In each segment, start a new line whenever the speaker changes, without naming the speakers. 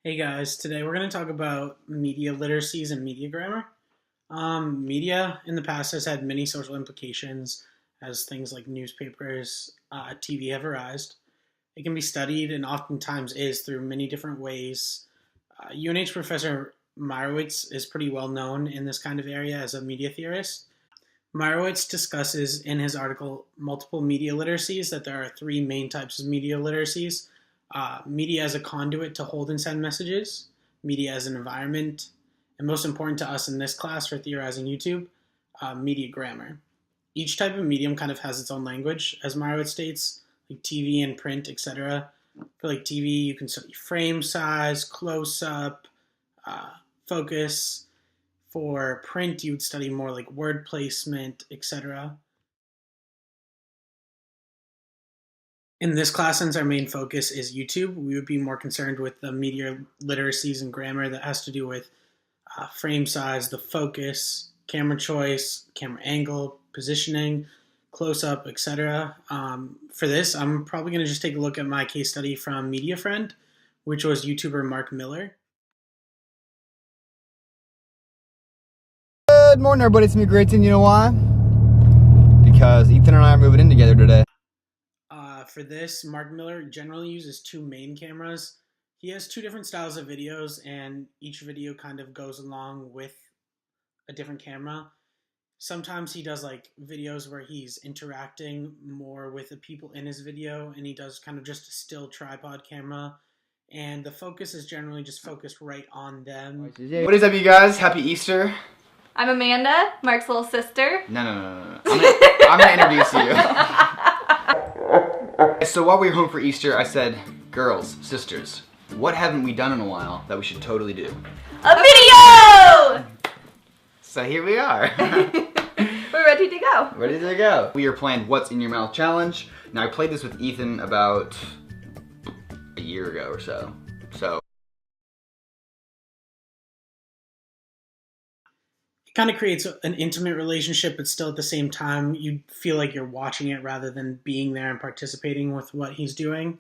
Hey guys, today we're going to talk about media literacies and media grammar. Media in the past has had many social implications as things like newspapers, TV have arisen. It can be studied and oftentimes is through many different ways. UNH professor Meyerowitz is pretty well known in this kind of area as a media theorist. Meyerowitz discusses in his article Multiple Media Literacies that there are three main types of media literacies: media as a conduit to hold and send messages, media as an environment, and most important to us in this class for theorizing YouTube, media grammar. Each type of medium kind of has its own language, as Meyerowitz states, like TV and print, etc. For like TV, you can study frame size, close up, focus. For print, you would study more like word placement, etc. In this class, since our main focus is YouTube, we would be more concerned with the media literacies and grammar that has to do with frame size, the focus, camera choice, camera angle, positioning, close-up, etc. For this, I'm probably going to just take a look at my case study from MediaFriend, which was YouTuber Mark Miller.
Good morning, everybody. It's me, Grayton. You know why? Because Ethan and I are moving in together today.
For this, Mark Miller generally uses two main cameras. He has two different styles of videos, and each video kind of goes along with a different camera. Sometimes he does like videos where he's interacting more with the people in his video, and he does kind of just a still tripod camera, and the focus is generally just focused right on them.
What is up, you guys? Happy Easter.
I'm Amanda, Mark's little sister.
No. I'm gonna introduce you. So while we were home for Easter, I said, girls, sisters, what haven't we done in a while that we should totally do?
A video!
So here we are.
We're ready to go.
Ready to go. We are playing What's in Your Mouth Challenge. Now I played this with Ethan about a year ago or so.
It kind of creates an intimate relationship, but still at the same time, you feel like you're watching it rather than being there and participating with what he's doing.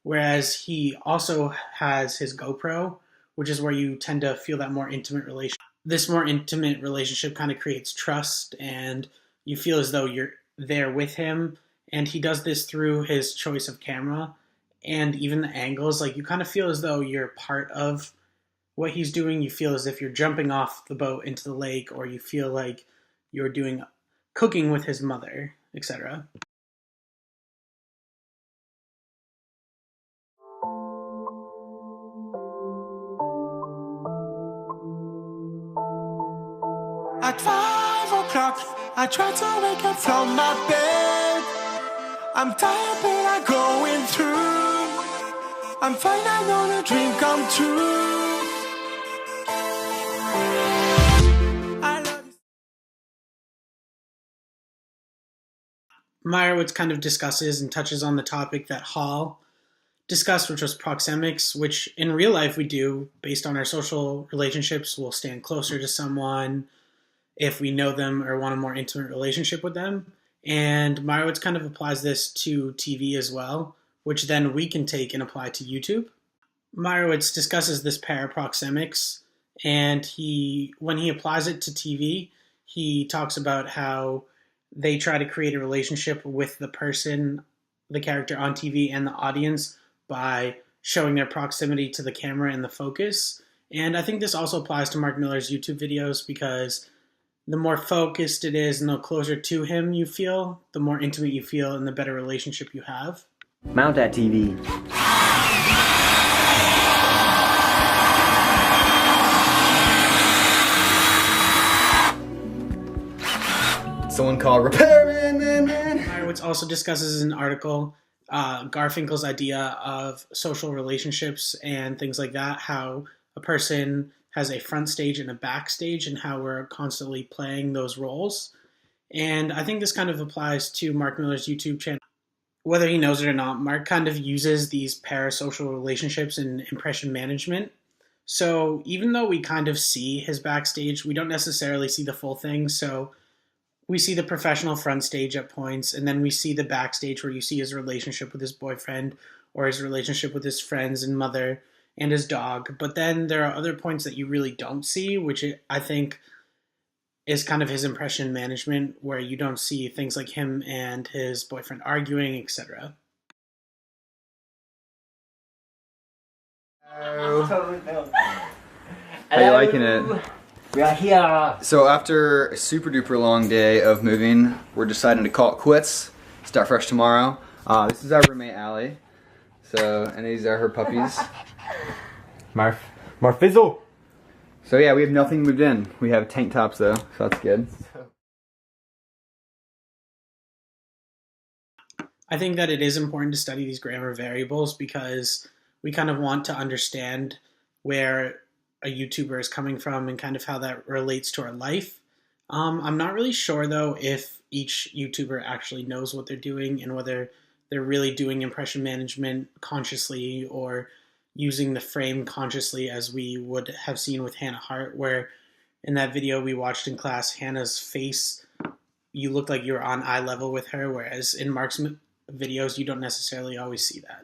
Whereas he also has his GoPro, which is where you tend to feel that more intimate relationship. This more intimate relationship kind of creates trust, and you feel as though you're there with him. And he does this through his choice of camera and even the angles. Like, you kind of feel as though you're part of what he's doing. You feel as if you're jumping off the boat into the lake, or you feel like you're doing cooking with his mother, etc.
At 5 o'clock, I try to wake up from my bed. I'm tired, but I'm going through. I'm fine, I know the dream come true.
Meyerowitz kind of discusses and touches on the topic that Hall discussed, which was proxemics, which in real life we do based on our social relationships. We'll stand closer to someone if we know them or want a more intimate relationship with them. And Meyerowitz kind of applies this to TV as well, which then we can take and apply to YouTube. Meyerowitz discusses this pair of proxemics, and when he applies it to TV, he talks about how they try to create a relationship with the person, the character on TV, and the audience by showing their proximity to the camera and the focus. And I think this also applies to Mark Miller's YouTube videos, because the more focused it is and the closer to him you feel, the more intimate you feel and the better relationship you have.
Mount that TV.
Someone call repairman, man.
Meyerowitz also discusses in an article Garfinkel's idea of social relationships and things like that, how a person has a front stage and a backstage, and how we're constantly playing those roles. And I think this kind of applies to Mark Miller's YouTube channel. Whether he knows it or not, Mark kind of uses these parasocial relationships in impression management. So even though we kind of see his backstage, we don't necessarily see the full thing. So we see the professional front stage at points, and then we see the backstage where you see his relationship with his boyfriend or his relationship with his friends and mother. and his dog. But then there are other points that you really don't see, which I think is kind of his impression management, where you don't see things like him and his boyfriend arguing, etc.
How you liking it?
We are here.
So after a super duper long day of moving, we're deciding to call it quits. Start fresh tomorrow. This is our roommate Allie. So, and these are her puppies.
Marfizzle.
So yeah, we have nothing moved in. We have tank tops though, so that's good.
I think that it is important to study these grammar variables because we kind of want to understand where a YouTuber is coming from and kind of how that relates to our life. I'm not really sure though if each YouTuber actually knows what they're doing and whether they're really doing impression management consciously or using the frame consciously, as we would have seen with Hannah Hart, where in that video we watched in class, Hannah's face, you looked like you were on eye level with her, whereas in Mark's videos you don't necessarily always see that.